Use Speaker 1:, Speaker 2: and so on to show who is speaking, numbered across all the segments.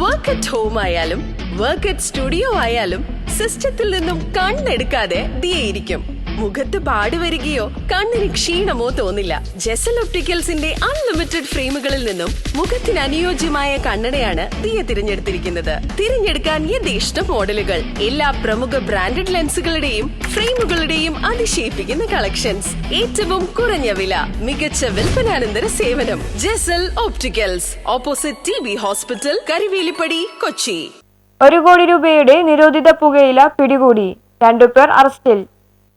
Speaker 1: Work at home ആയാലും work at studio ആയാലും സിസ്റ്റത്തിൽ നിന്നും കണ്ണെടുക്കാതെ ദിയയിരിക്കും. മുഖത്ത് പാട് വരികയോ കണ്ണിന് ക്ഷീണമോ തോന്നില്ല. ജെസൽ ഒപ്റ്റിക്കൽസിന്റെ അൺലിമിറ്റഡ് ഫ്രെയിമുകളിൽ നിന്നും മുഖത്തിന് അനുയോജ്യമായ കണ്ണടയാണ് ദിയ തിരഞ്ഞെടുത്തിരിക്കുന്നത്. തിരഞ്ഞെടുക്കാൻ യഥേഷ്ട മോഡലുകൾ, എല്ലാ പ്രമുഖ ബ്രാൻഡഡ് ലെൻസുകളുടെയും ഫ്രെയിമുകളുടെയും അതിശയിപ്പിക്കുന്ന കളക്ഷൻസ്, ഏറ്റവും കുറഞ്ഞ വില, മികച്ച വിൽപ്പനാനന്തര സേവനം. Jesal opticals, opposite TB hospital, Karivelippady, Kochi.
Speaker 2: 1 കോടി രൂപയുടെ നിരോധിത പുകയില പിടികൂടി. 2 പേർ അറസ്റ്റിൽ.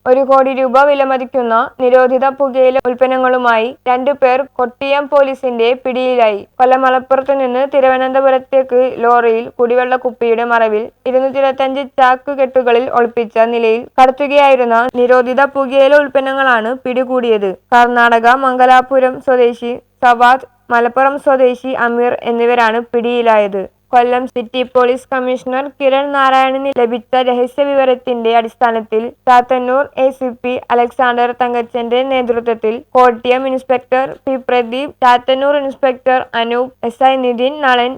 Speaker 2: 1 കോടി രൂപ വിലമതിക്കുന്ന നിരോധിത പുകയില ഉൽപ്പന്നങ്ങളുമായി 2 പേർ കൊട്ടിയം പോലീസിന്റെ പിടിയിലായി. കൊല്ലം മലപ്പുറത്ത് നിന്ന് തിരുവനന്തപുരത്തേക്ക് ലോറിയിൽ കുടിവെള്ള കുപ്പിയുടെ മറവിൽ 225 ചാക്കുകെട്ടുകളിൽ ഒളിപ്പിച്ച നിലയിൽ കടത്തുകയായിരുന്ന നിരോധിത പുകയില ഉൽപ്പന്നങ്ങളാണ് പിടികൂടിയത്. കർണാടക മംഗലാപുരം സ്വദേശി സവാദ്, മലപ്പുറം സ്വദേശി അമീർ എന്നിവരാണ് പിടിയിലായത്. Kollam city police commissioner Kiran നാരായണന് ലഭിച്ച രഹസ്യ വിവരത്തിന്റെ അടിസ്ഥാനത്തിൽ ചാത്തന്നൂർ ACP അലക്സാണ്ടർ തങ്കച്ചന്റെ നേതൃത്വത്തിൽ Kottayam inspector P Pradeep, Chathannoor inspector Anoop, SI Nithin, Nalan,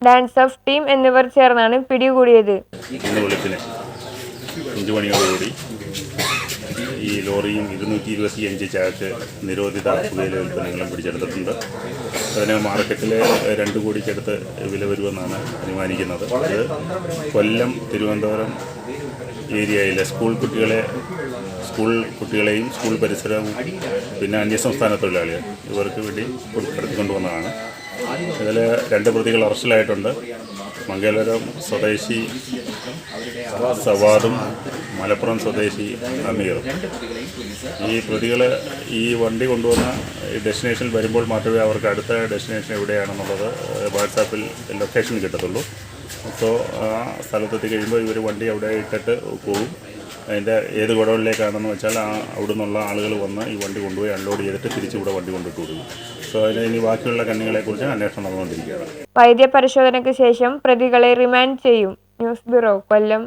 Speaker 2: DANSAF team എന്നിവർ ചേർന്നാണ് പിടികൂടിയത്.
Speaker 3: ഈ ലോറിയും 225 ചാക്ക് നിരോധിത പുകയില ഉൽപ്പന്നങ്ങളും പിടിച്ചെടുത്തിട്ടുണ്ട്. അതിന് മാർക്കറ്റിൽ 2 കോടിക്കടുത്ത് വില വരുമെന്നാണ് അനുമാനിക്കുന്നത്. ഇത് കൊല്ലം, തിരുവനന്തപുരം ഏരിയയിലെ സ്കൂൾ കുട്ടികളെയും സ്കൂൾ പരിസരവും പിന്നെ അന്യസംസ്ഥാന തൊഴിലാളികൾ ഇവർക്ക് വേണ്ടി കടത്തിക്കൊണ്ടുവന്നതാണ്. ഇതിൽ 2 പ്രതികൾ അറസ്റ്റിലായിട്ടുണ്ട്. മംഗലപുരം സ്വദേശി സവാദും മലപ്പുറം സ്വദേശി അമീറും. ഈ പ്രതികൾ ഈ വണ്ടി കൊണ്ടുവന്ന ഡെസ്റ്റിനേഷനിൽ വരുമ്പോൾ മാത്രമേ അവർക്ക് അടുത്ത ഡെസ്റ്റിനേഷൻ എവിടെയാണെന്നുള്ളത് വാട്സാപ്പിൽ ലൊക്കേഷൻ കിട്ടത്തുള്ളൂ. അപ്പോൾ ആ സ്ഥലത്തെത്തി കഴിയുമ്പോൾ ഇവർ വണ്ടി അവിടെ ഇട്ടിട്ട് പോകും. അതിൻ്റെ ഏത് ഗോഡൗണിലേക്കാണെന്ന് വെച്ചാൽ അവിടെ നിന്നുള്ള ആളുകൾ വന്ന് ഈ വണ്ടി കൊണ്ടുപോയി അൺലോഡ് ചെയ്തിട്ട് തിരിച്ചിവിടെ വണ്ടി കൊണ്ടിട്ട് കൊടുക്കും. സോ അതിന് ഇനി ബാക്കിയുള്ള കണ്ണികളെക്കുറിച്ച് അന്വേഷണം നടന്നുകൊണ്ടിരിക്കുകയാണ്.
Speaker 2: വൈദ്യ പരിശോധനയ്ക്ക് ശേഷം പ്രതികളെ റിമാൻഡ് ചെയ്യും. ന്യൂസ് ബ്യൂറോ, കൊല്ലം.